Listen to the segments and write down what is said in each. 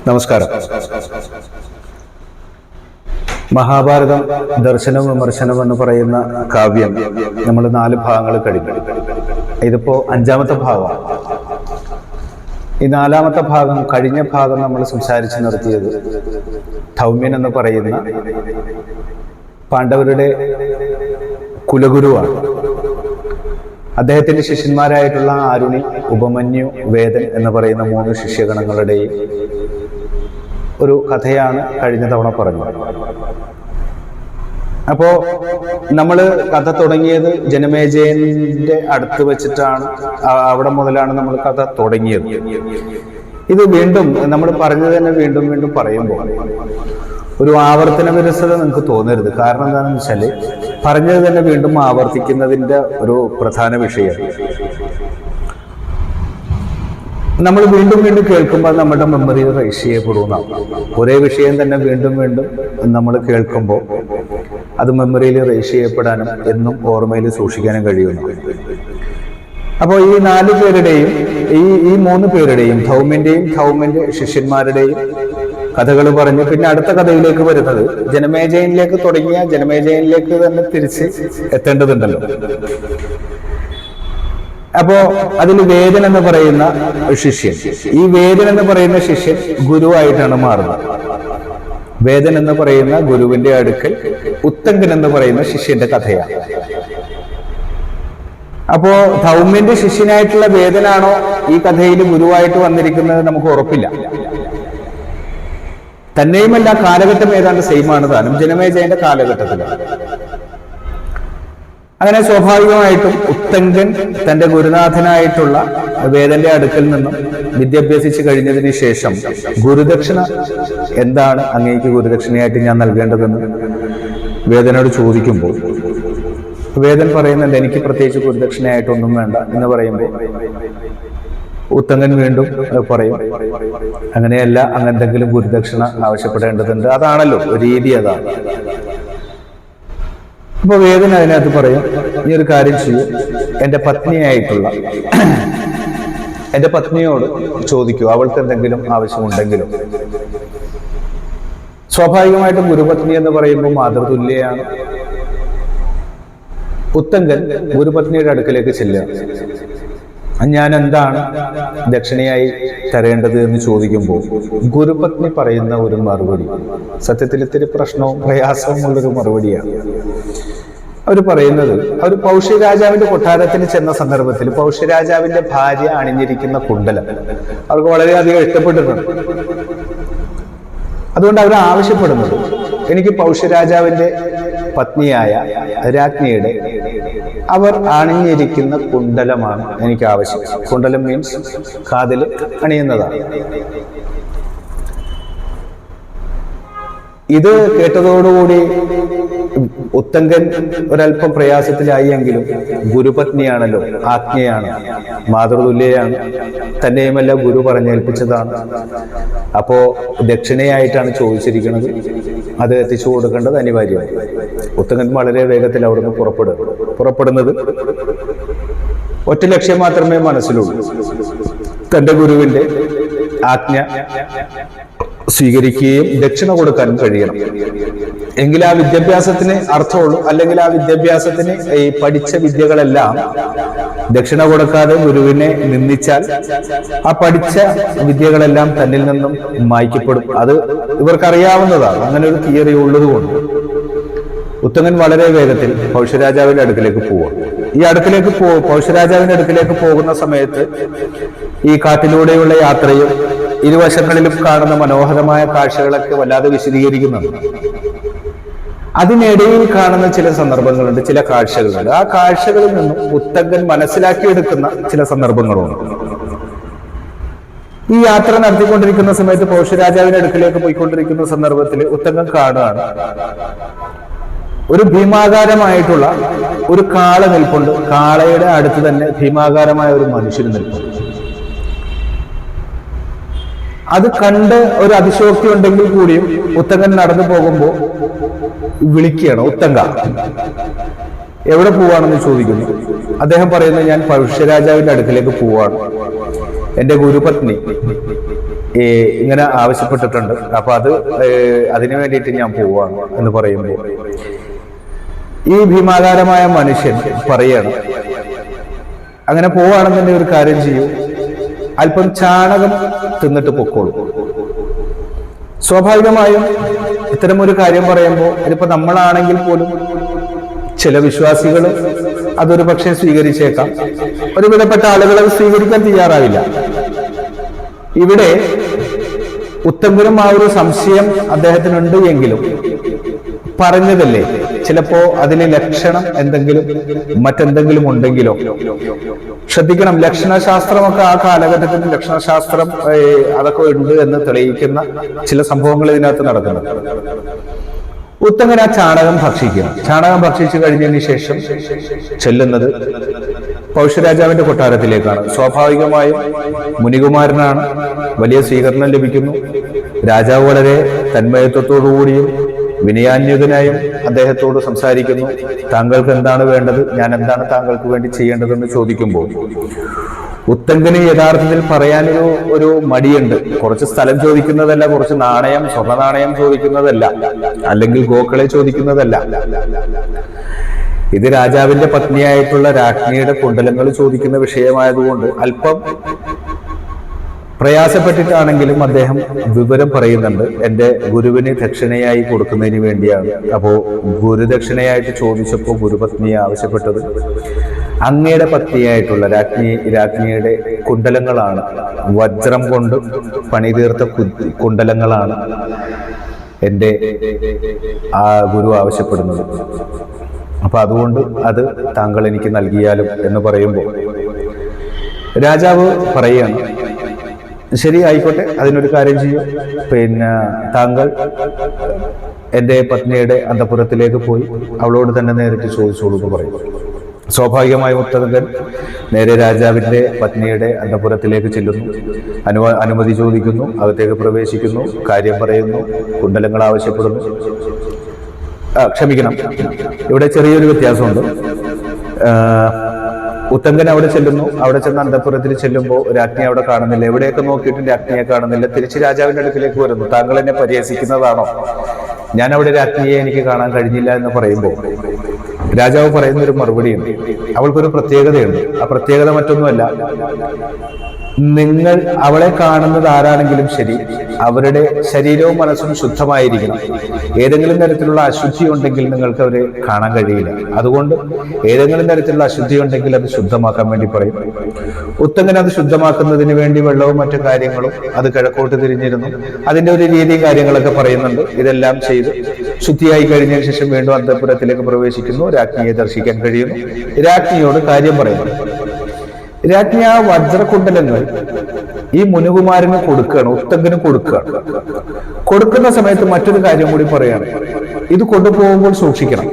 നമസ്കാരം. മഹാഭാരതം ദർശനം വിമർശനം എന്ന് പറയുന്ന കാവ്യം നമ്മൾ 4 ഭാഗങ്ങൾ കഴിഞ്ഞു. ഇതിപ്പോ 5ാമത്തെ ഭാഗം. ഈ 4ാമത്തെ ഭാഗം, കഴിഞ്ഞ ഭാഗം നമ്മൾ സംസാരിച്ചു നിർത്തിയത് ധൗമ്യൻ എന്ന് പറയുന്ന പാണ്ഡവരുടെ കുലഗുരുവാണ്. അദ്ദേഹത്തിന്റെ ശിഷ്യന്മാരായിട്ടുള്ള ആരുണി, ഉപമന്യു, വേദൻ എന്ന് പറയുന്ന 3 ശിഷ്യഗണങ്ങളുടെയും ഒരു കഥയാണ് കഴിഞ്ഞ തവണ പറഞ്ഞത്. അപ്പോ നമ്മള് കഥ തുടങ്ങിയത് ജനമേജയന്റെ അടുത്ത് വെച്ചിട്ടാണ്. അവിടെ മുതലാണ് നമ്മൾ കഥ തുടങ്ങിയത്. ഇത് വീണ്ടും നമ്മൾ പറഞ്ഞത് തന്നെ വീണ്ടും വീണ്ടും പറയുമ്പോൾ ഒരു ആവർത്തന വിരസത നിങ്ങൾക്ക് തോന്നരുത്. കാരണം എന്താണെന്ന് വെച്ചാല് പറഞ്ഞത് തന്നെ വീണ്ടും ആവർത്തിക്കുന്നതിന്റെ ഒരു പ്രധാന വിഷയം നമ്മൾ വീണ്ടും വീണ്ടും കേൾക്കുമ്പോൾ നമ്മുടെ മെമ്മറി റൈസ് ചെയ്യപ്പെടുന്നതാണ്. ഒരേ വിഷയം തന്നെ വീണ്ടും വീണ്ടും നമ്മൾ കേൾക്കുമ്പോൾ അത് മെമ്മറിയിൽ റൈസ് ചെയ്യപ്പെടാനും എന്നും ഓർമ്മയിൽ സൂക്ഷിക്കാനും കഴിയുന്നു. അപ്പോൾ ഈ 4 പേരുടെയും ഈ 3 പേരുടെയും ധൗമ്യന്റെ ശിഷ്യന്മാരുടെയും കഥകൾ പറഞ്ഞു. പിന്നെ അടുത്ത കഥയിലേക്ക് വരുന്നത് ജനമേജയനിലേക്ക് തുടങ്ങിയ ജനമേജയനിലേക്ക് തന്നെ തിരിച്ച് എത്തേണ്ടതുണ്ടല്ലോ. അപ്പോ അതിൽ വേദൻ എന്ന് പറയുന്ന ശിഷ്യൻ, ഈ വേദൻ എന്ന് പറയുന്ന ശിഷ്യൻ ഗുരുവായിട്ടാണ് മാറുന്നത്. വേദൻ എന്ന് പറയുന്ന ഗുരുവിന്റെ അടുക്കൽ ഉത്തങ്കൻ എന്ന് പറയുന്ന ശിഷ്യന്റെ കഥയാണ്. അപ്പോ ധൗമ്യന്റെ ശിഷ്യനായിട്ടുള്ള വേദനാണോ ഈ കഥയിൽ ഗുരുവായിട്ട് വന്നിരിക്കുന്നത് നമുക്ക് ഉറപ്പില്ല. തന്നെയുമല്ല, കാലഘട്ടം ഏതാണ്ട് സെയിമാണ് താനും, ജനമേജയന്റെ കാലഘട്ടത്തിലാണ്. അങ്ങനെ സ്വാഭാവികമായിട്ടും ഉത്തങ്കൻ തന്റെ ഗുരുനാഥനായിട്ടുള്ള വേദന്റെ അടുക്കൽ നിന്നും വിദ്യാഭ്യസിച്ച് കഴിഞ്ഞതിന് ശേഷം ഗുരുദക്ഷിണ എന്താണ് അങ്ങേക്ക് ഗുരുദക്ഷിണയായിട്ട് ഞാൻ നൽകേണ്ടതെന്ന് വേദനോട് ചോദിക്കുമ്പോൾ വേദൻ പറയുന്നുണ്ട്, എനിക്ക് പ്രത്യേകിച്ച് ഗുരുദക്ഷിണയായിട്ടൊന്നും വേണ്ട എന്ന് പറയുമ്പോൾ ഉത്തങ്കൻ വീണ്ടും പറയും, അങ്ങനെയല്ല, അങ്ങെന്തെങ്കിലും ഗുരുദക്ഷിണ ആവശ്യപ്പെടേണ്ടതുണ്ട്. അതാണല്ലോ രീതി, അതാണ്. അപ്പൊ വേദന അതിനകത്ത് പറയും, നീ ഒരു കാര്യം ചെയ്യൂ, എൻ്റെ പത്നിയോട് ചോദിക്കൂ, അവൾക്ക് എന്തെങ്കിലും ആവശ്യമുണ്ടെങ്കിലും. സ്വാഭാവികമായിട്ടും ഗുരുപത്നി എന്ന് പറയുമ്പോൾ മാതൃതുല്യയാണ്. ഉത്തങ്കൻ ഗുരുപത്നിയുടെ അടുക്കലേക്ക് ചെല്ലുക, ഞാൻ എന്താണ് ദക്ഷിണയായി തരേണ്ടത് എന്ന് ചോദിക്കുമ്പോൾ ഗുരുപത്നി പറയുന്ന ഒരു മറുപടി സത്യത്തിൽ ഇത്തിരി പ്രശ്നവും പ്രയാസവും ഉള്ളൊരു മറുപടിയാണ്. അവർ പറയുന്നത്, അവർ പൗഷ്യരാജാവിന്റെ കൊട്ടാരത്തിന് ചെന്ന സന്ദർഭത്തിൽ പൗഷ്യരാജാവിന്റെ ഭാര്യ അണിഞ്ഞിരിക്കുന്ന കുണ്ടലം അവർക്ക് വളരെയധികം ഇഷ്ടപ്പെട്ടിട്ടുണ്ട്. അതുകൊണ്ട് അവർ ആവശ്യപ്പെടുന്നത്, എനിക്ക് പൗഷ്യരാജാവിന്റെ പത്നിയായ രാജ്ഞിയുടെ അവർ അണിഞ്ഞിരിക്കുന്ന കുണ്ടലമാണ് എനിക്ക് ആവശ്യം. കുണ്ടലം മീൻസ് കാതിൽ അണിയുന്നതാണ്. ഇത് കേട്ടതോടുകൂടി ഉത്തങ്കൻ ഒരല്പം പ്രയാസത്തിലായി. എങ്കിലും ഗുരുപത്നിയാണല്ലോ, ആജ്ഞയാണ്, മാതൃതുല്യയാണ്, തന്നെയുമല്ല ഗുരു പറഞ്ഞേൽപ്പിച്ചതാണ്. അപ്പോ ദക്ഷിണയായിട്ടാണ് ചോദിച്ചിരിക്കുന്നത്, അത് എത്തിച്ചു കൊടുക്കേണ്ടത് അനിവാര്യമാണ്. ഉത്തങ്കൻ വളരെ വേഗത്തിൽ അവിടുന്ന് പുറപ്പെടുന്നത് ഒറ്റ ലക്ഷ്യം മാത്രമേ മനസ്സിലുള്ളൂ, തന്റെ ഗുരുവിന്റെ ആജ്ഞ സ്വീകരിക്കുകയും ദക്ഷിണ കൊടുക്കാനും കഴിയണം. എങ്കിൽ ആ വിദ്യാഭ്യാസത്തിന് അർത്ഥമുള്ളൂ. അല്ലെങ്കിൽ ആ വിദ്യാഭ്യാസത്തിന് ഈ പഠിച്ച വിദ്യകളെല്ലാം ദക്ഷിണ കൊടുക്കാതെ ഗുരുവിനെ നിന്ദിച്ചാൽ ആ പഠിച്ച വിദ്യകളെല്ലാം തന്നിൽ നിന്നും മായ്ക്കപ്പെടും. അത് ഇവർക്കറിയാവുന്നതാണ്, അങ്ങനെ ഒരു തിയറി ഉള്ളതുകൊണ്ട് ഉത്തങ്കൻ വളരെ വേഗത്തിൽ പൗഷ്യരാജാവിന്റെ അടുക്കിലേക്ക് പോവുക. പൗഷ്യരാജാവിന്റെ അടുക്കിലേക്ക് പോകുന്ന സമയത്ത് ഈ കാട്ടിലൂടെയുള്ള യാത്രയും ഇരുവശങ്ങളിലും കാണുന്ന മനോഹരമായ കാഴ്ചകളൊക്കെ വല്ലാതെ വിശദീകരിക്കുന്നുണ്ട്. അതിനിടയിൽ കാണുന്ന ചില സന്ദർഭങ്ങളുണ്ട്, ചില കാഴ്ചകളുണ്ട്. ആ കാഴ്ചകളിൽ നിന്നും ഉത്തങ്കൻ മനസ്സിലാക്കിയെടുക്കുന്ന ചില സന്ദർഭങ്ങളുണ്ട്. ഈ യാത്ര നടത്തിക്കൊണ്ടിരിക്കുന്ന സമയത്ത് പൗഷ്യരാജാവിന്റെ അടുക്കിലേക്ക് പോയിക്കൊണ്ടിരിക്കുന്ന സന്ദർഭത്തിൽ ഉത്തങ്കൻ കാണുകയാണ്, ഒരു ഭീമാകാരമായിട്ടുള്ള ഒരു കാള നിൽപ്പുണ്ട്. കാളയുടെ അടുത്ത് തന്നെ ഭീമാകാരമായ ഒരു മനുഷ്യൻ നിൽപ്പുണ്ട്. അത് കണ്ട് ഒരു അതിശോക്തി ഉണ്ടെങ്കിൽ കൂടിയും ഉത്തങ്കൻ നടന്നു പോകുമ്പോൾ വിളിക്കുകയാണ്, ഉത്തങ്ക എവിടെ പോവാണെന്ന് ചോദിക്കുന്നു. അദ്ദേഹം പറയുന്നത്, ഞാൻ പൗഷ്യരാജാവിന്റെ അടുക്കലേക്ക് പോവാണ്. എൻ്റെ ഗുരുപത്നി ഇങ്ങനെ ആവശ്യപ്പെട്ടിട്ടുണ്ട്. അപ്പൊ അതിനു വേണ്ടിയിട്ട് ഞാൻ പോവാണ് എന്ന് പറയുമ്പോൾ ഈ ഭീമാകാരമായ മനുഷ്യൻ പറയണം, അങ്ങനെ പോവാണെന്നെ ഒരു കാര്യം ചെയ്യൂ, അല്പം ചാണകം തിന്നിട്ട് പൊക്കോളൂ. സ്വാഭാവികമായും ഇത്തരമൊരു കാര്യം പറയുമ്പോൾ അതിപ്പോ നമ്മളാണെങ്കിൽ പോലും ചില വിശ്വാസികൾ അതൊരു പക്ഷേ സ്വീകരിച്ചേക്കാം, ഒരു വിധപ്പെട്ട ആളുകൾ അത് സ്വീകരിക്കാൻ തയ്യാറാവില്ല. ഇവിടെ ഉത്തമനും ആ ഒരു സംശയം അദ്ദേഹത്തിനുണ്ട് എങ്കിലും പറഞ്ഞതല്ലേ, ചിലപ്പോ അതിലെ ലക്ഷണം എന്തെങ്കിലും മറ്റെന്തെങ്കിലും ഉണ്ടെങ്കിലോ. ശ്രദ്ധിക്കണം, ലക്ഷണശാസ്ത്രമൊക്കെ ആ കാലഘട്ടത്തിൽ ലക്ഷണശാസ്ത്രം അതൊക്കെ ഉണ്ട് എന്ന് തെളിയിക്കുന്ന ചില സംഭവങ്ങൾ ഇതിനകത്ത് നടക്കുന്നുണ്ട്. ഉത്തമൻ ആ ചാണകം ഭക്ഷിക്കണം. ചാണകം ഭക്ഷിച്ചു കഴിഞ്ഞതിന് ശേഷം ചെല്ലുന്നത് പൗഷ്യരാജാവിന്റെ കൊട്ടാരത്തിലേക്കാണ്. സ്വാഭാവികമായും മുനികുമാരനാണ്, വലിയ സ്വീകരണം ലഭിക്കുന്നു. രാജാവ് വളരെ തന്മയത്വത്തോടുകൂടിയും വിനയാന്യുതനായും അദ്ദേഹത്തോട് സംസാരിക്കുന്നു. താങ്കൾക്ക് എന്താണ് വേണ്ടത്, ഞാൻ എന്താണ് താങ്കൾക്ക് വേണ്ടി ചെയ്യേണ്ടതെന്ന് ചോദിക്കുമ്പോൾ ഉത്തങ്കന് യഥാർത്ഥത്തിൽ പറയാനൊരു മടിയുണ്ട്. കുറച്ച് സ്ഥലം ചോദിക്കുന്നതല്ല, കുറച്ച് നാണയം, സ്വർണ്ണ നാണയം ചോദിക്കുന്നതല്ല, അല്ലെങ്കിൽ ഗോക്കളെ ചോദിക്കുന്നതല്ല. ഇത് രാജാവിന്റെ പത്നിയായിട്ടുള്ള രാജ്ഞിയുടെ കുണ്ടലങ്ങൾ ചോദിക്കുന്ന വിഷയമായതുകൊണ്ട് അല്പം പ്രയാസപ്പെട്ടിട്ടാണെങ്കിലും അദ്ദേഹം വിവരം പറയുന്നുണ്ട്. എൻ്റെ ഗുരുവിന് ദക്ഷിണയായി കൊടുക്കുന്നതിന് വേണ്ടിയാണ്. അപ്പോ ഗുരുദക്ഷിണയായിട്ട് ചോദിച്ചപ്പോൾ ഗുരുപത്നിയെ ആവശ്യപ്പെട്ടത് അങ്ങയുടെ പത്നിയായിട്ടുള്ള രാജ്ഞിയുടെ കുണ്ടലങ്ങളാണ്, വജ്രം കൊണ്ട് പണിതീർത്ത കുണ്ടലങ്ങളാണ് എൻ്റെ ആ ഗുരു ആവശ്യപ്പെടുന്നത്. അപ്പൊ അതുകൊണ്ട് അത് താങ്കൾ എനിക്ക് നൽകിയാലും എന്ന് പറയുമ്പോൾ രാജാവ് പറയുകയാണ്, ശരി ആയിക്കോട്ടെ, അതിനൊരു കാര്യം ചെയ്യും, താങ്കൾ എൻ്റെ പത്നിയുടെ അന്തഃപുരത്തിലേക്ക് പോയി അവളോട് തന്നെ നേരിട്ട് ചോദിച്ചോളൂ എന്ന് പറയും. സ്വാഭാവികമായ ഉത്തരകൻ നേരെ രാജാവിന്റെ പത്നിയുടെ അന്തഃപുരത്തിലേക്ക് ചെല്ലുന്നു, അനുമതി ചോദിക്കുന്നു, അകത്തേക്ക് പ്രവേശിക്കുന്നു, കാര്യം പറയുന്നു, കുണ്ടലങ്ങൾ ആവശ്യപ്പെടുന്നു. ക്ഷമിക്കണം, ഇവിടെ ചെറിയൊരു വ്യത്യാസമുണ്ട്. ഉത്തങ്കൻ അവിടെ ചെല്ലുന്നു, അവിടെ ചെന്ന് അന്തഃപുരത്തിൽ ചെല്ലുമ്പോൾ രാജ്ഞി അവിടെ കാണുന്നില്ല. എവിടെയൊക്കെ നോക്കിയിട്ടും രാജ്ഞിയെ കാണുന്നില്ല. തിരിച്ച് രാജാവിന്റെ അടുക്കിലേക്ക് വരുന്നു. താങ്കൾ എന്നെ പരിഹസിക്കുന്നതാണോ, ഞാൻ അവിടെ രാജ്ഞിയെ എനിക്ക് കാണാൻ കഴിഞ്ഞില്ല എന്ന് പറയുമ്പോൾ രാജാവ് പറയുന്ന ഒരു മറുപടിയുണ്ട്. അവൾക്കൊരു പ്രത്യേകതയുണ്ട്. ആ പ്രത്യേകത മറ്റൊന്നുമല്ല, നിങ്ങൾ അവളെ കാണുന്നത് ആരാണെങ്കിലും ശരി, അവരുടെ ശരീരവും മനസ്സും ശുദ്ധമായിരിക്കണം. ഏതെങ്കിലും തരത്തിലുള്ള അശുദ്ധി ഉണ്ടെങ്കിൽ നിങ്ങൾക്ക് അവരെ കാണാൻ കഴിയില്ല. അതുകൊണ്ട് ഏതെങ്കിലും തരത്തിലുള്ള അശുദ്ധി ഉണ്ടെങ്കിൽ അത് ശുദ്ധമാക്കാൻ വേണ്ടി പറയും. ഉത്തങ്കൻ അത് ശുദ്ധമാക്കുന്നതിന് വേണ്ടി വെള്ളവും മറ്റു കാര്യങ്ങളും അത് കിഴക്കോട്ട് തിരിഞ്ഞിരുന്നു. അതിന്റെ ഒരു രീതിയും കാര്യങ്ങളൊക്കെ പറയുന്നുണ്ട്. ഇതെല്ലാം ചെയ്ത് ശുദ്ധിയായി കഴിഞ്ഞതിന് ശേഷം വീണ്ടും അന്തഃപുരത്തിലേക്ക് പ്രവേശിക്കുന്നു. രാജ്ഞിയെ ദർശിക്കാൻ കഴിയുന്നു. രാജ്ഞിയോട് കാര്യം പറയുന്നു. രാജ്ഞി ആ വജ്രകുണ്ടലങ്ങൾ ഈ മുനികുമാരന് കൊടുക്കുകയാണ്, ഉത്തങ്കന് കൊടുക്കുകയാണ്. കൊടുക്കുന്ന സമയത്ത് മറ്റൊരു കാര്യം കൂടി പറയാണ്, ഇത് കൊണ്ടുപോകുമ്പോൾ സൂക്ഷിക്കണം.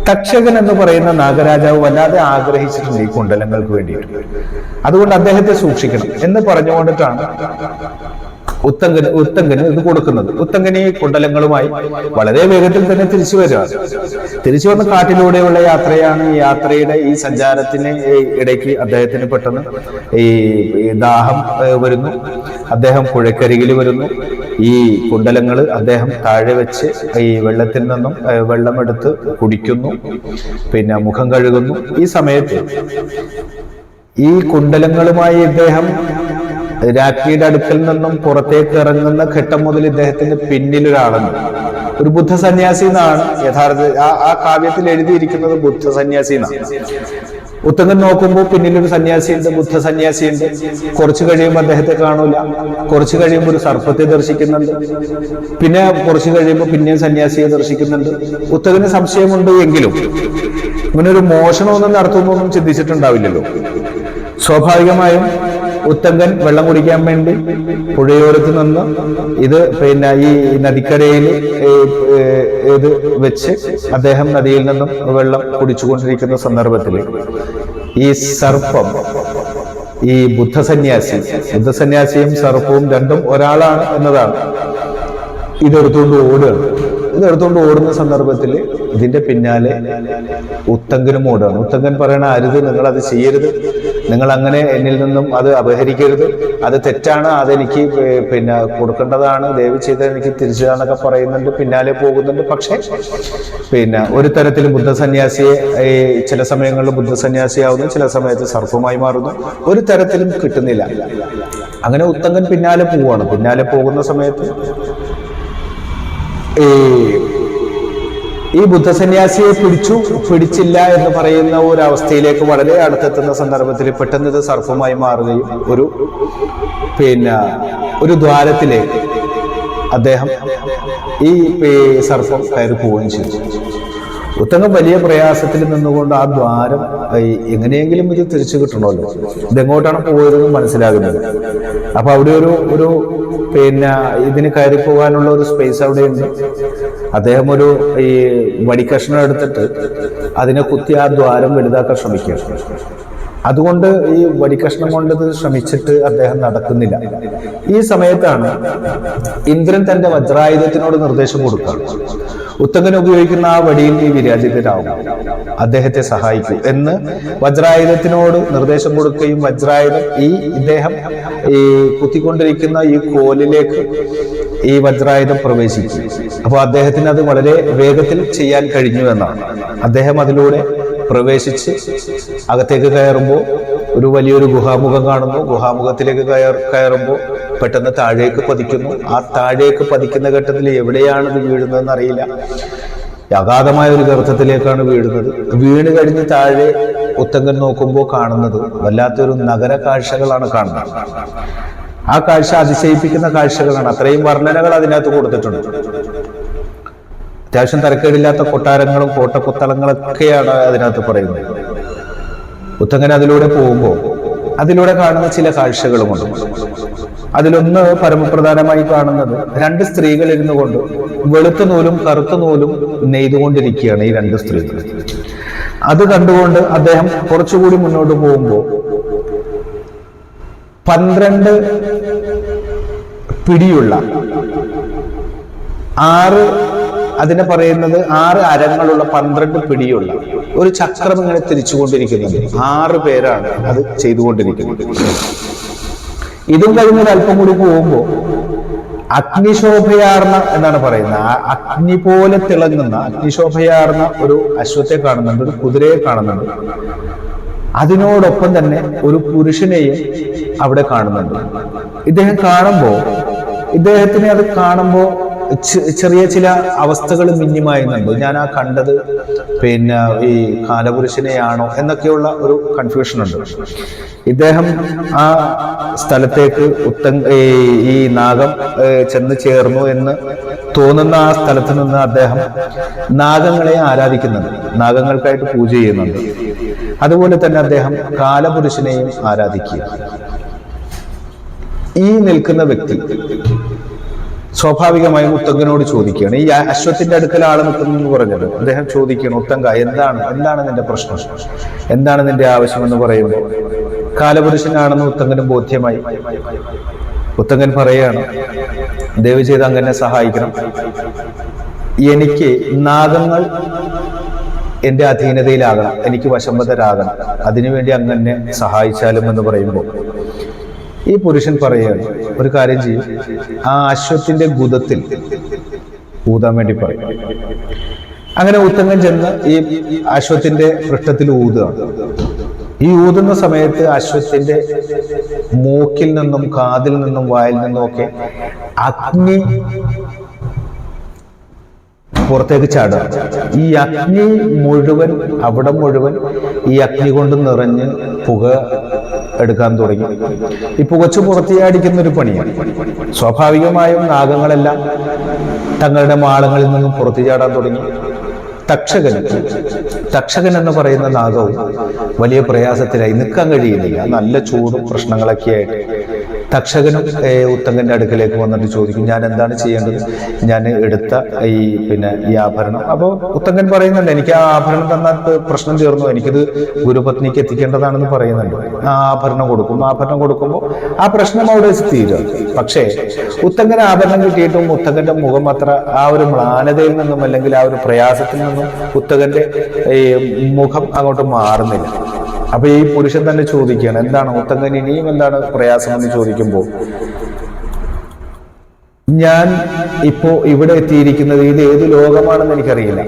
തക്ഷകൻ എന്ന് പറയുന്ന നാഗരാജാവ് വല്ലാതെ ആഗ്രഹിച്ചിട്ടുണ്ട് ഈ കുണ്ടലങ്ങൾക്ക് വേണ്ടിയിട്ട്. അതുകൊണ്ട് അദ്ദേഹത്തെ സൂക്ഷിക്കണം എന്ന് പറഞ്ഞുകൊണ്ടിട്ടാണ് ഉത്തങ്കന് ഇത് കൊടുക്കുന്നത്. ഉത്തങ്കന് ഈ കുണ്ടലങ്ങളുമായി വളരെ വേഗത്തിൽ തന്നെ തിരിച്ചു വരികയാണ്. തിരിച്ചു വന്ന കാട്ടിലൂടെയുള്ള യാത്രയാണ്. ഈ യാത്രയുടെ ഈ സഞ്ചാരത്തിന് ഇടയ്ക്ക് അദ്ദേഹത്തിന് പെട്ടെന്ന് ഈ ദാഹം വരുന്നു. അദ്ദേഹം പുഴക്കരികിൽ വരുന്നു. ഈ കുണ്ടലങ്ങൾ അദ്ദേഹം താഴെ വെച്ച് ഈ വെള്ളത്തിൽ നിന്നും വെള്ളമെടുത്ത് കുടിക്കുന്നു, മുഖം കഴുകുന്നു. ഈ സമയത്ത് ഈ കുണ്ടലങ്ങളുമായി ഇദ്ദേഹം രാജ്ഞിയുടെ അടുക്കൽ നിന്നും പുറത്തേക്ക് ഇറങ്ങുന്ന ഘട്ടം മുതൽ ഇദ്ദേഹത്തിന്റെ പിന്നിലൊരാളുണ്ട്. ഒരു ബുദ്ധ സന്യാസി എന്നാണ് യഥാർത്ഥ ആ കാവ്യത്തിൽ എഴുതിയിരിക്കുന്നത്, ബുദ്ധ സന്യാസി എന്നാണ്. ഉത്തങ്കൻ നോക്കുമ്പോൾ പിന്നിലൊരു സന്യാസിയുണ്ട്, ബുദ്ധ സന്യാസിയുണ്ട്. കുറച്ചു കഴിയുമ്പോൾ അദ്ദേഹത്തെ കാണൂല. കുറച്ചു കഴിയുമ്പോൾ ഒരു സർപ്പത്തെ ദർശിക്കുന്നുണ്ട്. പിന്നെ കുറച്ചു കഴിയുമ്പോൾ പിന്നെയും സന്യാസിയെ ദർശിക്കുന്നുണ്ട്. ഉത്തങ്കന് സംശയമുണ്ട് എങ്കിലും ഇവനൊരു മോഷണമൊന്നും നടത്തുന്നൊന്നും ചിന്തിച്ചിട്ടുണ്ടാവില്ലല്ലോ. സ്വാഭാവികമായും ഉത്തങ്കൻ വെള്ളം കുടിക്കാൻ വേണ്ടി പുഴയോരത്ത് നിന്ന് ഇത് ഈ നദിക്കരയിൽ ഇത് വെച്ച് അദ്ദേഹം നദിയിൽ നിന്നും വെള്ളം കുടിച്ചുകൊണ്ടിരിക്കുന്ന സന്ദർഭത്തിൽ ഈ സർപ്പം, ഈ ബുദ്ധസന്യാസിയും സർപ്പവും രണ്ടും ഒരാളാണ് എന്നതാണ്. ഇതെടുത്തുകൊണ്ട് ഓടുകയാണ്. ഇതെടുത്തുകൊണ്ട് ഓടുന്ന സന്ദർഭത്തിൽ ഇതിന്റെ പിന്നാലെ ഉത്തങ്കനും ഓടാണ്. ഉത്തങ്കൻ പറയണ, അരുത്, നിങ്ങൾ അത് ചെയ്യരുത്, നിങ്ങൾ അങ്ങനെ എന്നിൽ നിന്നും അത് അപഹരിക്കരുത്, അത് തെറ്റാണ്, അതെനിക്ക് പിന്നെ കൊടുക്കേണ്ടതാണ്, ദയവ് ചെയ്ത് എനിക്ക് തിരിച്ചതാന്നൊക്കെ പറയുന്നുണ്ട്, പിന്നാലെ പോകുന്നുണ്ട്. പക്ഷെ പിന്നെ ഒരു തരത്തിൽ ബുദ്ധസന്യാസിയെ ചില സമയങ്ങളിൽ ബുദ്ധസന്യാസിയാവുന്നു, ചില സമയത്ത് സർപ്പമായി മാറുന്നു, ഒരു തരത്തിലും കിട്ടുന്നില്ല. അങ്ങനെ ഉത്തങ്കൻ പിന്നാലെ പോവുകയാണ്. പിന്നാലെ പോകുന്ന സമയത്ത് ഈ ബുദ്ധസന്യാസിയെ പിടിച്ചില്ല എന്ന് പറയുന്ന ഒരു അവസ്ഥയിലേക്ക് വളരെ അടുത്തെത്തുന്ന സന്ദർഭത്തിൽ പെട്ടെന്ന് ഇത് സർപ്പമായി മാറുകയും ഒരു ദ്വാരത്തിലേക്ക് അദ്ദേഹം ഈ സർപ്പം കയറി പോവുകയും ചെയ്തു. ഉത്തങ്കൻ വലിയ പ്രയാസത്തിൽ നിന്നുകൊണ്ട് ആ ദ്വാരം എങ്ങനെയെങ്കിലും ഇത് തിരിച്ചു കിട്ടണമല്ലോ, ഇതെങ്ങോട്ടാണ് പോയതെന്ന് മനസ്സിലാകുന്നത്. അപ്പൊ അവിടെ ഒരു ഇതിന് കയറി പോകാനുള്ള ഒരു സ്പേസ് അവിടെയുണ്ട്. അദ്ദേഹം ഈ വടിക്കഷ്ണം എടുത്തിട്ട് അതിനെ കുത്തി ആ ദ്വാരം വലുതാക്കാൻ ശ്രമിക്കുക. അതുകൊണ്ട് ഈ വടിക്കഷ്ണം കൊണ്ടത് ശ്രമിച്ചിട്ട് അദ്ദേഹം നടക്കുന്നില്ല. ഈ സമയത്താണ് ഇന്ദ്രൻ തന്റെ വജ്രായുധത്തിനോട് നിർദ്ദേശം കൊടുക്കുക, ഉത്തങ്കൻ ഉപയോഗിക്കുന്ന ആ വടിയിൽ നീ വിരാജിതരാകും, അദ്ദേഹത്തെ സഹായിക്കൂ എന്ന് വജ്രായുധത്തിനോട് നിർദ്ദേശം കൊടുക്കുകയും വജ്രായുധം ഇദ്ദേഹം കുത്തിക്കൊണ്ടിരിക്കുന്ന ഈ കോലിലേക്ക് ഈ വജ്രായുധം പ്രവേശിക്കും. അപ്പോൾ അദ്ദേഹത്തിന് അത് വളരെ വേഗത്തിൽ ചെയ്യാൻ കഴിഞ്ഞു എന്നാണ്. അദ്ദേഹം അതിലൂടെ പ്രവേശിച്ച് അകത്തേക്ക് കയറുമ്പോൾ ഒരു വലിയൊരു ഗുഹാമുഖം കാണുന്നു. ഗുഹാമുഖത്തിലേക്ക് കയറുമ്പോൾ പെട്ടെന്ന് താഴേക്ക് പതിക്കുന്നു. ആ താഴേക്ക് പതിക്കുന്ന ഘട്ടത്തിൽ എവിടെയാണ് ഇത് വീഴുന്നതെന്ന് അറിയില്ല. അഗാധമായ ഒരു ഗർത്തത്തിലേക്കാണ് വീഴുന്നത്. വീണ് കഴിഞ്ഞ് താഴെ ഉത്തങ്കൻ നോക്കുമ്പോൾ കാണുന്നത് വല്ലാത്തൊരു നഗര കാഴ്ചകളാണ് കാണുന്നത്. ആ കാഴ്ച അതിശയിപ്പിക്കുന്ന കാഴ്ചകളാണ്. അത്രയും വർണ്ണനകൾ അതിനകത്ത് കൊടുത്തിട്ടുണ്ട്. അത്യാവശ്യം തരക്കേടില്ലാത്ത കൊട്ടാരങ്ങളും കോട്ടക്കൊത്തളങ്ങളൊക്കെയാണ് അതിനകത്ത് പറയുന്നത്. ഉത്തങ്കൻ അതിലൂടെ പോകുമ്പോൾ അതിലൂടെ കാണുന്ന ചില കാഴ്ചകളുമുണ്ട്. അതിലൊന്ന് പരമപ്രധാനമായി കാണുന്നത് 2 സ്ത്രീകൾ ഇരുന്നു കൊണ്ട് വെളുത്ത നൂലും കറുത്ത നൂലും നെയ്തുകൊണ്ടിരിക്കുകയാണ് ഈ 2 സ്ത്രീകൾ. അത് കണ്ടുകൊണ്ട് അദ്ദേഹം കുറച്ചുകൂടി മുന്നോട്ട് പോകുമ്പോൾ 12 പിടിയുള്ള 6 അതിനെ പറയുന്നത് 6 അരങ്ങളുള്ള 12 പിടിയുള്ള ഒരു ചക്രം ഇങ്ങനെ തിരിച്ചുകൊണ്ടിരിക്കുന്നുണ്ട്. 6 പേരാണ് അത് ചെയ്തുകൊണ്ടിരിക്കുന്നത്. ഇതും കഴിഞ്ഞൊരു അല്പം കൂടി പോകുമ്പോൾ അഗ്നിശോഭയാർന്ന എന്നാണ് പറയുന്നത്, അഗ്നി പോലെ തിളങ്ങുന്ന അഗ്നിശോഭയാർന്ന ഒരു അശ്വത്തെ കാണുന്നുണ്ട്, ഒരു കുതിരയെ കാണുന്നുണ്ട്. അതിനോടൊപ്പം തന്നെ ഒരു പുരുഷനെയും അവിടെ കാണുന്നുണ്ട്. ഇദ്ദേഹത്തിന് അത് കാണുമ്പോൾ ചെറിയ ചില അവസ്ഥകൾ മിന്നിമായുന്നുണ്ട്. ഞാൻ ആ കണ്ടത് ഈ കാലപുരുഷനെയാണോ എന്നൊക്കെയുള്ള ഒരു കൺഫ്യൂഷൻ ഉണ്ട്. ഇദ്ദേഹം ആ സ്ഥലത്തേക്ക് ഈ നാഗം ചെന്ന് ചേർന്നു എന്ന് തോന്നുന്ന ആ സ്ഥലത്ത് നിന്ന് അദ്ദേഹം നാഗങ്ങളെ ആരാധിക്കുന്നുണ്ട്, നാഗങ്ങൾക്കായിട്ട് പൂജ ചെയ്യുന്നുണ്ട്. അതുപോലെ തന്നെ അദ്ദേഹം കാലപുരുഷനെയും ആരാധിക്കുക. ഈ നിൽക്കുന്ന വ്യക്തി സ്വാഭാവികമായും ഉത്തങ്കനോട് ചോദിക്കുകയാണ്. ഈ അശ്വത്തിന്റെ അടുക്കൽ ആള് നിൽക്കുന്നു എന്ന് പറഞ്ഞത് അദ്ദേഹം ചോദിക്കുകയാണ്, ഉത്തങ്ക എന്താണ് നിന്റെ പ്രശ്നം, എന്താണ് നിന്റെ ആവശ്യം എന്ന് പറയുമ്പോൾ കാലപുരുഷനാണെന്ന് ഉത്തങ്കനും ബോധ്യമായി. ഉത്തങ്കൻ പറയുകയാണ്, ദയവ് ചെയ്ത് അങ്ങനെ സഹായിക്കണം, എനിക്ക് നാഗങ്ങൾ എന്റെ അധീനതയിലാകണം, എനിക്ക് വശംവദരാകണം, അതിനുവേണ്ടി അങ്ങനെ സഹായിച്ചാലും എന്ന് പറയുമ്പോൾ ഈ പുരുഷൻ പറയുകയാണ്, ഒരു കാര്യം ചെയ്യും, ആ അശ്വത്തിന്റെ ഗുദത്തിൽ ഊതാൻ വേണ്ടി പറയും. അങ്ങനെ ഉത്തങ്കൻ ചെന്ന് ഈ അശ്വത്തിന്റെ പൃഷ്ഠത്തിൽ ഊതുകയാണ്. ഈ ഊതുന്ന സമയത്ത് അശ്വത്തിന്റെ മൂക്കിൽ നിന്നും കാതിൽ നിന്നും വായിൽ നിന്നും ഒക്കെ അഗ്നി പുറത്തേക്ക് ചാടുക. ഈ അഗ്നി മുഴുവൻ ഈ അഗ്നി കൊണ്ട് നിറഞ്ഞ് പുക എടുക്കാൻ തുടങ്ങി. ഈ പുകച്ചു പുറത്തിയാടിക്കുന്ന ഒരു പണിയാണ്. സ്വാഭാവികമായും നാഗങ്ങളെല്ലാം തങ്ങളുടെ മാളങ്ങളിൽ നിന്നും പുറത്തു ചാടാൻ തുടങ്ങി. തക്ഷകൻ എന്ന് പറയുന്ന നാഗവും വലിയ പ്രയാസത്തിലായി, നിൽക്കാൻ കഴിയുന്നില്ല, നല്ല ചൂടും പ്രശ്നങ്ങളൊക്കെ ആയിട്ട് തക്ഷകനും ഉത്തങ്കന്റെ അടുക്കലേക്ക് വന്നിട്ട് ചോദിക്കും, ഞാൻ എന്താണ് ചെയ്യേണ്ടത്, ഞാൻ എടുത്ത ഈ ആഭരണം. അപ്പോൾ ഉത്തങ്കൻ പറയുന്നുണ്ട്, എനിക്ക് ആ ആഭരണം തന്നാൽ പ്രശ്നം തീർന്നു, എനിക്കിത് ഗുരുപത്നിക്ക് എത്തിക്കേണ്ടതാണെന്ന് പറയുന്നുണ്ട്. ആ ആഭരണം കൊടുക്കും. ആഭരണം കൊടുക്കുമ്പോൾ ആ പ്രശ്നം അവിടെ തീരുക. പക്ഷേ ഉത്തങ്കന് ആഭരണം കിട്ടിയിട്ടും ഉത്തങ്കന്റെ മുഖം അത്ര ആ ഒരു മ്ലാനതയിൽ നിന്നും അല്ലെങ്കിൽ ആ ഒരു പ്രയാസത്തിൽ നിന്നും ഉത്തങ്കന്റെ മുഖം അങ്ങോട്ട് മാറുന്നില്ല. അപ്പൊ ഈ പുരുഷൻ തന്നെ ചോദിക്കുകയാണ്, എന്താണ് ഉത്തങ്കൻ ഇനിയും എന്താണ് പ്രയാസം എന്ന് ചോദിക്കുമ്പോൾ, ഞാൻ ഇപ്പോ ഇവിടെ എത്തിയിരിക്കുന്നത് ഇത് ഏത് ലോകമാണെന്ന് എനിക്കറിയില്ല.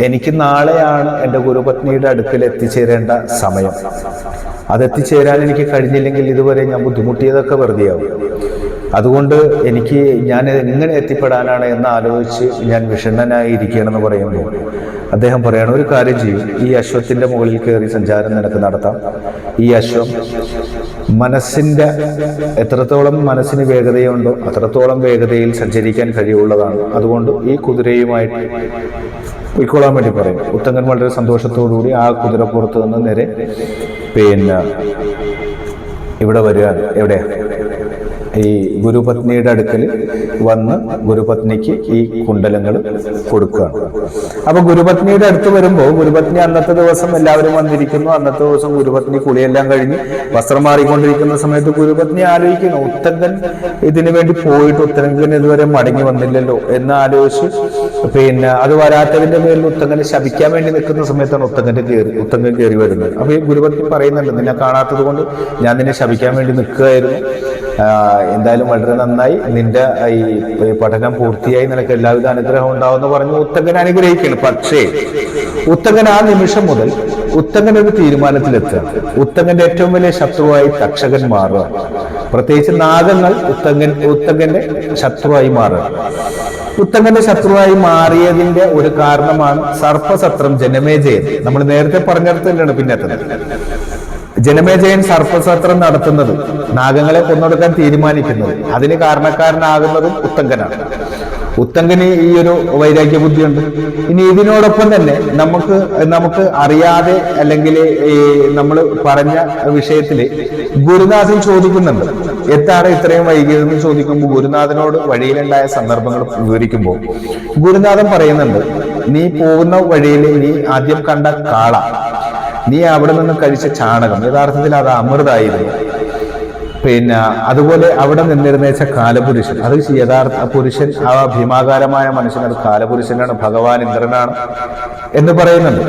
എനിക്ക് നാളെയാണ് എൻ്റെ ഗുരുപത്നിയുടെ അടുക്കൽ എത്തിച്ചേരേണ്ട സമയം. അതെത്തിച്ചേരാൻ എനിക്ക് കഴിഞ്ഞില്ലെങ്കിൽ ഇതുവരെ ഞാൻ ബുദ്ധിമുട്ടിയതൊക്കെ വെറുതെയാവും. അതുകൊണ്ട് ഞാൻ എങ്ങനെ എത്തിപ്പെടാനാണ് എന്ന് ആലോചിച്ച് ഞാൻ വിഷണ്ണനായിരിക്കുകയാണെന്ന് പറയുമ്പോൾ അദ്ദേഹം പറയാണ്, ഒരു കാര്യം ചെയ്യും, ഈ അശ്വത്തിന്റെ മുകളിൽ കയറി സഞ്ചാരം നിനക്ക് നടത്താം. ഈ അശ്വം മനസ്സിന്റെ എത്രത്തോളം മനസ്സിന് വേഗതയുണ്ടോ അത്രത്തോളം വേഗതയിൽ സഞ്ചരിക്കാൻ കഴിവുള്ളതാണ്. അതുകൊണ്ട് ഈ കുതിരയുമായിട്ട് പോയിക്കൊള്ളാൻ വേണ്ടി പറയും. ഉത്തങ്കൻ വളരെ സന്തോഷത്തോടുകൂടി ആ കുതിരപ്പുറത്ത് നിന്ന് നേരെ ഇവിടെ വരികയാണ്. എവിടെ? ഈ ഗുരുപത്നിയുടെ അടുക്കൽ വന്ന് ഗുരുപത്നിക്ക് ഈ കുണ്ടലങ്ങൾ കൊടുക്കുകയാണ്. അപ്പൊ ഗുരുപത്നിയുടെ അടുത്ത് വരുമ്പോൾ ഗുരുപത്നി അന്നത്തെ ദിവസം എല്ലാവരും വന്നിരിക്കുന്നു. അന്നത്തെ ദിവസം ഗുരുപത്നി കുളിയെല്ലാം കഴിഞ്ഞ് വസ്ത്രം മാറിക്കൊണ്ടിരിക്കുന്ന സമയത്ത് ഗുരുപത്നി ആലോചിക്കുന്നു, ഉത്തങ്കൻ ഇതിനു വേണ്ടി പോയിട്ട് ഉത്തങ്കൻ ഇതുവരെ മടങ്ങി വന്നില്ലല്ലോ എന്ന് ആലോചിച്ച് അത് വരാത്തതിന്റെ പേരിൽ ഉത്തങ്കനെ ശപിക്കാൻ വേണ്ടി നിൽക്കുന്ന സമയത്താണ് ഉത്തങ്കൻ കയറി വരുന്നത്. അപ്പൊ ഈ ഗുരുപത്നി പറയുന്നുണ്ട്, നിന്നെ കാണാത്തത് കൊണ്ട് ഞാൻ നിന്നെ ശപിക്കാൻ വേണ്ടി നിൽക്കുകയായിരുന്നു. എന്തായാലും വളരെ നന്നായി, നിന്റെ ഈ പഠനം പൂർത്തിയായി, നിനക്ക് എല്ലാവിധ അനുഗ്രഹം ഉണ്ടാവുമെന്ന് പറഞ്ഞ് ഉത്തങ്കൻ അനുഗ്രഹിക്കുകയാണ്. പക്ഷേ ഉത്തങ്കൻ ആ നിമിഷം മുതൽ ഉത്തങ്കൻ ഒരു തീരുമാനത്തിലെത്തുക. ഉത്തങ്കന്റെ ഏറ്റവും വലിയ ശത്രുവായി തക്ഷകൻ മാറുക. പ്രത്യേകിച്ച് നാഗങ്ങൾ ഉത്തങ്കന്റെ ശത്രുവായി മാറുക. ഉത്തങ്കന്റെ ശത്രുവായി മാറിയതിന്റെ ഒരു കാരണമാണ് സർപ്പസത്രം ജനമേജയൻ. നമ്മൾ നേരത്തെ പറഞ്ഞിടത്തല്ലാണ് പിന്നത്തെ ജനമേജയൻ സർപ്പസത്രം നടത്തുന്നത്, നാഗങ്ങളെ കൊന്നൊടുക്കാൻ തീരുമാനിക്കുന്നത്. അതിന് കാരണക്കാരനാകുന്നതും ഉത്തങ്കനാണ്. ഉത്തങ്കന് ഈ ഒരു വൈരാഗ്യ ബുദ്ധിയുണ്ട്. ഇനി ഇതിനോടൊപ്പം തന്നെ നമുക്ക് അറിയാതെ അല്ലെങ്കിൽ നമ്മൾ പറഞ്ഞ വിഷയത്തില് ഗുരുനാഥൻ ചോദിക്കുന്നുണ്ട്, എന്താണ് ഇത്രയും വൈകിയതെന്ന് ചോദിക്കുമ്പോൾ ഗുരുനാഥനോട് വഴിയിലുണ്ടായ സന്ദർഭങ്ങൾ വിവരിക്കുമ്പോൾ ഗുരുനാഥൻ പറയുന്നുണ്ട്, നീ പോകുന്ന വഴിയിൽ നീ ആദ്യം കണ്ട കാള, നീ അവിടെ നിന്ന് കഴിച്ച ചാണകം, യഥാർത്ഥത്തിൽ അത് അമൃതായിരുന്നു. അതുപോലെ അവിടെ നിന്നിരുന്നേച്ച കാലപുരുഷൻ, അത് യഥാർത്ഥ പുരുഷൻ, ആ ഭീമാകാരമായ മനുഷ്യൻ, അത് കാലപുരുഷനാണ്, ഭഗവാൻ ഇന്ദ്രനാണ് എന്ന് പറയുന്നുണ്ട്.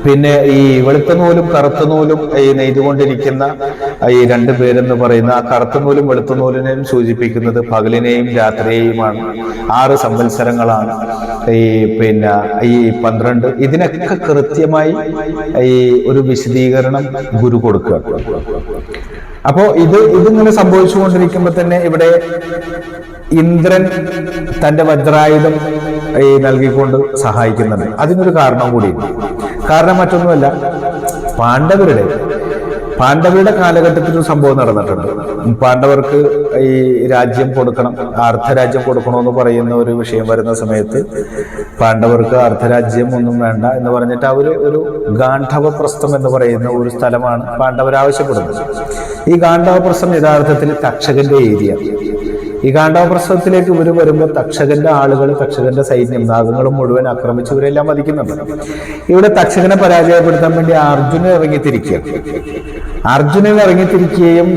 പിന്നെ ഈ വെളുത്ത നൂലും കറുത്ത നൂലും നെയ്തുകൊണ്ടിരിക്കുന്ന ഈ രണ്ടു പേരെന്ന് പറയുന്ന ആ കറുത്ത നൂലും വെളുത്ത നൂലിനെയും സൂചിപ്പിക്കുന്നത് പകലിനെയും രാത്രിയെയുമാണ്. 6 സംവത്സരങ്ങളാണ് ഈ 12. ഇതിനൊക്കെ കൃത്യമായി ഒരു വിശദീകരണം ഗുരു കൊടുക്കുക. അപ്പോ ഇതിങ്ങനെ സംഭവിച്ചുകൊണ്ടിരിക്കുമ്പോ തന്നെ ഇവിടെ ഇന്ദ്രൻ തന്റെ വജ്രായുധം നൽകിക്കൊണ്ട് സഹായിക്കുന്നുണ്ട്. അതിനൊരു കാരണം കൂടിയുണ്ട്. കാരണം മറ്റൊന്നുമല്ല, പാണ്ഡവരുടെ കാലഘട്ടത്തിൽ ഒരു സംഭവം നടന്നിട്ടുണ്ട്. പാണ്ഡവർക്ക് ഈ രാജ്യം കൊടുക്കണം, അർദ്ധരാജ്യം കൊടുക്കണമെന്ന് പറയുന്ന ഒരു വിഷയം വരുന്ന സമയത്ത് പാണ്ഡവർക്ക് അർദ്ധരാജ്യം ഒന്നും വേണ്ട എന്ന് പറഞ്ഞിട്ട് ഒരു ഗാണ്ഡവപ്രസ്ഥം എന്ന് പറയുന്ന ഒരു സ്ഥലമാണ് പാണ്ഡവർ ആവശ്യപ്പെടുന്നത്. ഈ ഗാണ്ഡവപ്രസ്ഥം യഥാർത്ഥത്തിൽ തക്ഷകന്റെ ഏരിയ. ഈ ഗാണ്ഡവപ്രസ്ഥത്തിലേക്ക് ഇവർ വരുമ്പോൾ തക്ഷകന്റെ ആളുകൾ, തക്ഷകന്റെ സൈന്യം, നാഗങ്ങളും മുഴുവൻ ആക്രമിച്ച് ഇവരെല്ലാം വധിക്കുന്നുണ്ട്. ഇവിടെ തക്ഷകനെ പരാജയപ്പെടുത്താൻ വേണ്ടി അർജുനൻ ഇറങ്ങിത്തിരിക്കുകയും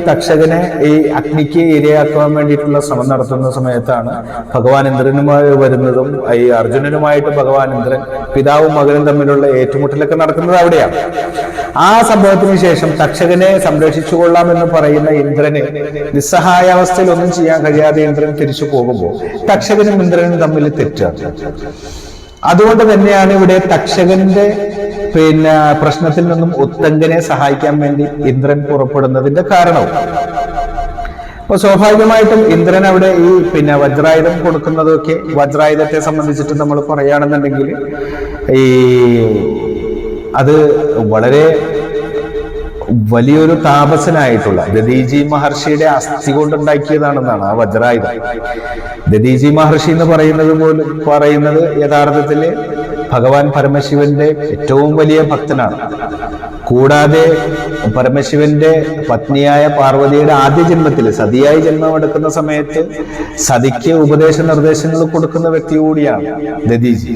തക്ഷകനെ ഈ അഗ്നിക്ക് ഇരയാക്കാൻ വേണ്ടിയിട്ടുള്ള ശ്രമം നടത്തുന്ന സമയത്താണ് ഭഗവാൻ ഇന്ദ്രനുമായി വരുന്നതും ഈ അർജുനനുമായിട്ട് ഭഗവാൻ ഇന്ദ്രൻ പിതാവും മകനും തമ്മിലുള്ള ഏറ്റുമുട്ടലൊക്കെ നടക്കുന്നത് അവിടെയാണ്. ആ സംഭവത്തിന് ശേഷം തക്ഷകനെ സംരക്ഷിച്ചു കൊള്ളാമെന്ന് പറയുന്ന ഇന്ദ്രന് നിസ്സഹായാവസ്ഥയിൽ ഒന്നും ചെയ്യാൻ കഴിയാതെ ഇന്ദ്രൻ തിരിച്ചു പോകുമ്പോൾ തക്ഷകനും ഇന്ദ്രനും തമ്മിൽ തെറ്റാണ്. അതുകൊണ്ട് തന്നെയാണ് ഇവിടെ തക്ഷകന്റെ പ്രശ്നത്തിൽ നിന്നും ഉത്തങ്കനെ സഹായിക്കാൻ വേണ്ടി ഇന്ദ്രൻ പുറപ്പെടുന്നതിന്റെ കാരണവും. അപ്പൊ സ്വാഭാവികമായിട്ടും ഇന്ദ്രൻ അവിടെ ഈ വജ്രായുധം കൊടുക്കുന്നതൊക്കെ, വജ്രായുധത്തെ സംബന്ധിച്ചിട്ട് നമ്മൾ പറയുകയാണെന്നുണ്ടെങ്കിൽ അത് വളരെ വലിയൊരു താപസനായിട്ടുള്ള ദദീജി മഹർഷിയുടെ അസ്ഥി കൊണ്ടുണ്ടാക്കിയതാണെന്നാണ് ആ വജ്രായുധം. ദദീജി മഹർഷി എന്ന് പറയുന്നത് യഥാർത്ഥത്തില് ഭഗവാൻ പരമശിവന്റെ ഏറ്റവും വലിയ ഭക്തനാണ്. കൂടാതെ പരമശിവന്റെ പത്നിയായ പാർവതിയുടെ ആദ്യ ജന്മത്തിൽ സതിയായി ജന്മമെടുക്കുന്ന സമയത്ത് സതിക്ക് ഉപദേശ നിർദ്ദേശങ്ങൾ കൊടുക്കുന്ന വ്യക്തി കൂടിയാണ് ദധീചി.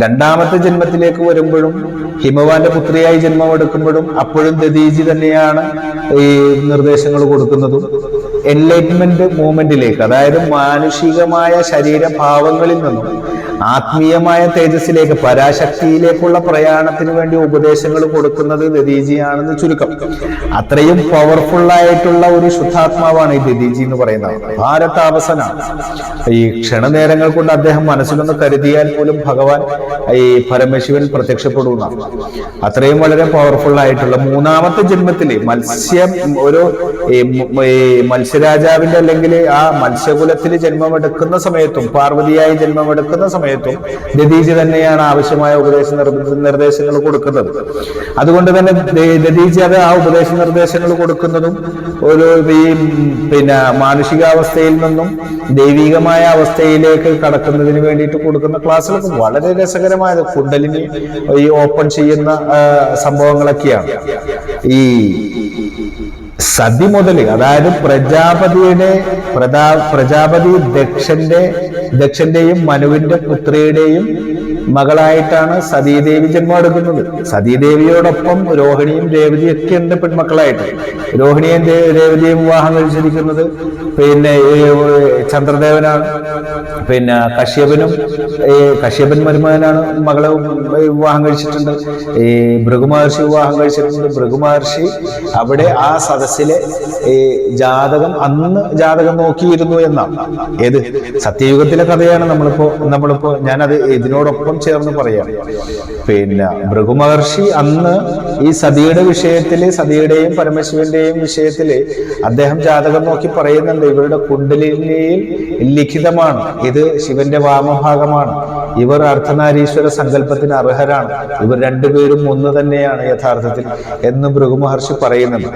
രണ്ടാമത്തെ ജന്മത്തിലേക്ക് വരുമ്പോഴും ഹിമവാന്റെ പുത്രിയായി ജന്മമെടുക്കുമ്പോഴും അപ്പോഴും ദധീചി തന്നെയാണ് ഈ നിർദ്ദേശങ്ങൾ കൊടുക്കുന്നതും. എൻലൈറ്റ്മെന്റ് മൂവ്മെന്റിലേക്ക്, അതായത് മാനുഷികമായ ശരീരഭാവങ്ങളിൽ നിന്നും ആത്മീയമായ തേജസ്സിലേക്ക്, പരാശക്തിയിലേക്കുള്ള പ്രയാണത്തിന് വേണ്ടി ഉപദേശങ്ങൾ കൊടുക്കുന്നത് ദധീചിയാണെന്ന് ചുരുക്കം. അത്രയും പവർഫുൾ ആയിട്ടുള്ള ഒരു ശുദ്ധാത്മാവാണ് ഈ ദധീചി എന്ന് പറയുന്നത്. ഭാരതാപസനാണ്. ഈ ക്ഷണനേരങ്ങൾ കൊണ്ട് അദ്ദേഹം മനസ്സിലൊന്ന് കരുതിയാൽ പോലും ഭഗവാൻ ഈ പരമശിവൻ പ്രത്യക്ഷപ്പെടുന്ന അത്രയും വളരെ പവർഫുൾ ആയിട്ടുള്ള മൂന്നാമത്തെ ജന്മത്തില് മത്സ്യരാജാവിന്റെ അല്ലെങ്കിൽ ആ മത്സ്യകുലത്തിൽ ജന്മമെടുക്കുന്ന സമയത്തും പാർവതിയായി ജന്മമെടുക്കുന്ന സമയത്തും ദധീചി തന്നെയാണ് ആവശ്യമായ നിർദ്ദേശങ്ങൾ കൊടുക്കുന്നത്. അതുകൊണ്ട് തന്നെ ദധീചി ആ ഉപദേശ നിർദ്ദേശങ്ങൾ കൊടുക്കുന്നതും ഒരു മാനുഷികാവസ്ഥയിൽ നിന്നും ദൈവികമായ അവസ്ഥയിലേക്ക് കടക്കുന്നതിന് വേണ്ടിയിട്ട് കൊടുക്കുന്ന ക്ലാസ്സുകൾക്ക് വളരെ രസകരമായത് കുണ്ടലിനി ഈ ഓപ്പൺ ചെയ്യുന്ന സംഭവങ്ങളൊക്കെയാണ്. ഈ സതി മുതൽ, അതായത് പ്രജാപതി ദക്ഷന്റെയും മനുവിന്റെ പുത്രിയുടെയും മകളായിട്ടാണ് സതീദേവി ജന്മം എടുക്കുന്നത്. സതീദേവിയോടൊപ്പം രോഹിണിയും രേവതിയും ഒക്കെ ഉണ്ട് പെൺമക്കളായിട്ട്. രോഹിണിയും രേവതിയും വിവാഹം കഴിച്ചിരിക്കുന്നത് ചന്ദ്രദേവനാണ്. കശ്യപൻ മരുമകനാണ് മകളെ വിവാഹം കഴിച്ചിട്ടുണ്ട്. ഭൃഗുമഹർഷി വിവാഹം കഴിച്ചിട്ടുണ്ട്. ഭൃഗുമഹർഷി അവിടെ ആ സദസ്സിലെ അന്ന് ജാതകം നോക്കിയിരുന്നു എന്നാണ്. ഏത് സത്യയുഗത്തിലെ കഥയാണ് നമ്മളിപ്പോ ഞാനത് ഇതിനോടൊപ്പം ചേർന്ന് പറയാം. ഭൃഗുമഹർഷി അന്ന് ഈ സതിയുടെ വിഷയത്തില്, സതിയുടെയും പരമശിവന്റെയും വിഷയത്തില് അദ്ദേഹം ജാതകം നോക്കി പറയുന്നുണ്ട്, ഇവരുടെ കുണ്ടലിനിയിൽ ലിഖിതമാണ്, ഇത് ശിവന്റെ വാമഭാഗമാണ്, ഇവർ അർദ്ധനാരീശ്വര സങ്കല്പത്തിന് അർഹരാണ്, ഇവർ രണ്ടുപേരും ഒന്ന് തന്നെയാണ് യഥാർത്ഥത്തിൽ എന്ന് ഭൃഗുമഹർഷി പറയുന്നുണ്ട്.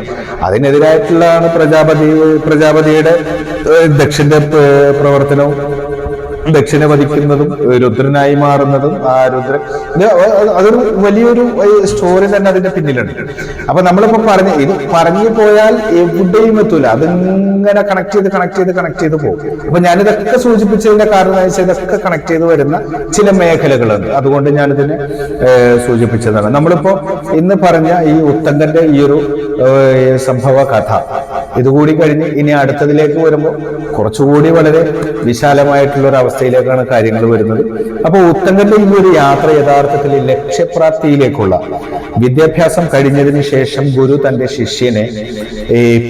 അതിനെതിരായിട്ടുള്ളതാണ് പ്രജാപതിയുടെ ദക്ഷന്റെ പ്രവർത്തനവും ദക്ഷിണ വധിക്കുന്നതും രുദ്രനായി മാറുന്നതും. ആ രുദ്രൻ അതൊരു വലിയൊരു സ്റ്റോറി തന്നെ അതിന്റെ പിന്നിലുണ്ട്. അപ്പൊ നമ്മളിപ്പോ പറഞ്ഞു പോയാൽ എവിടെയും എത്തൂല, അതിങ്ങനെ കണക്ട് ചെയ്ത് പോകും. അപ്പൊ ഞാനിതൊക്കെ സൂചിപ്പിച്ചതിന്റെ കാരണം എന്ന് വെച്ചാൽ ഇതൊക്കെ കണക്ട് ചെയ്ത് വരുന്ന ചില മേഖലകളുണ്ട്. അതുകൊണ്ട് ഞാനിതിനെ സൂചിപ്പിച്ചതാണ്. നമ്മളിപ്പോ ഇന്ന് പറഞ്ഞ ഈ ഉത്തങ്കന്റെ ഈ ഒരു സംഭവ കഥ ഇതുകൂടി കഴിഞ്ഞ് ഇനി അടുത്തതിലേക്ക് വരുമ്പോൾ കുറച്ചുകൂടി വളരെ വിശാലമായിട്ടുള്ള ഒരു അവസ്ഥയിലേക്കാണ് കാര്യങ്ങൾ വരുന്നത്. അപ്പോൾ ഉത്തങ്കന്റെ ഈ ഒരു യാത്ര യഥാർത്ഥത്തിൽ ലക്ഷ്യപ്രാപ്തിയിലേക്കുള്ള വിദ്യാഭ്യാസം കഴിഞ്ഞതിന് ശേഷം ഗുരു തന്റെ ശിഷ്യനെ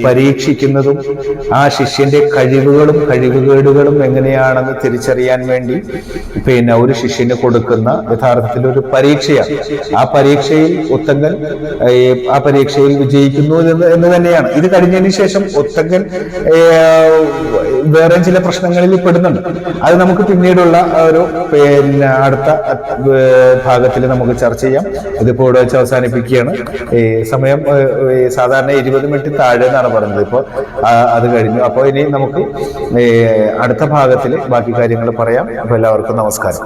പരീക്ഷിക്കുന്നതും ആ ശിഷ്യന്റെ കഴിവുകേടുകളും എങ്ങനെയാണെന്ന് തിരിച്ചറിയാൻ വേണ്ടി ഒരു ശിഷ്യന് കൊടുക്കുന്ന യഥാർത്ഥത്തിൽ ഒരു പരീക്ഷയാണ്. ആ പരീക്ഷയിൽ ഉത്തങ്കൻ ആ പരീക്ഷയിൽ വിജയിക്കുന്നു എന്ന് തന്നെയാണ്. ഇത് കഴിഞ്ഞതിന് ശേഷം ഉത്തങ്കൻ വേറെ ചില പ്രശ്നങ്ങളിൽ പെടുന്നുണ്ട്. അത് നമുക്ക് പിന്നീടുള്ള ഒരു അടുത്ത ഭാഗത്തിൽ നമുക്ക് ചർച്ച ചെയ്യാം. ഇതിപ്പോ ഇവിടെ വെച്ച് അവസാനിപ്പിക്കുകയാണ്. സമയം സാധാരണ 20 മിനിറ്റ് താഴെ എന്നാണ് പറഞ്ഞത്. ഇപ്പോൾ അത് കഴിഞ്ഞു. അപ്പോൾ ഇനി നമുക്ക് അടുത്ത ഭാഗത്തിൽ ബാക്കി കാര്യങ്ങൾ പറയാം. അപ്പൊ എല്ലാവർക്കും നമസ്കാരം.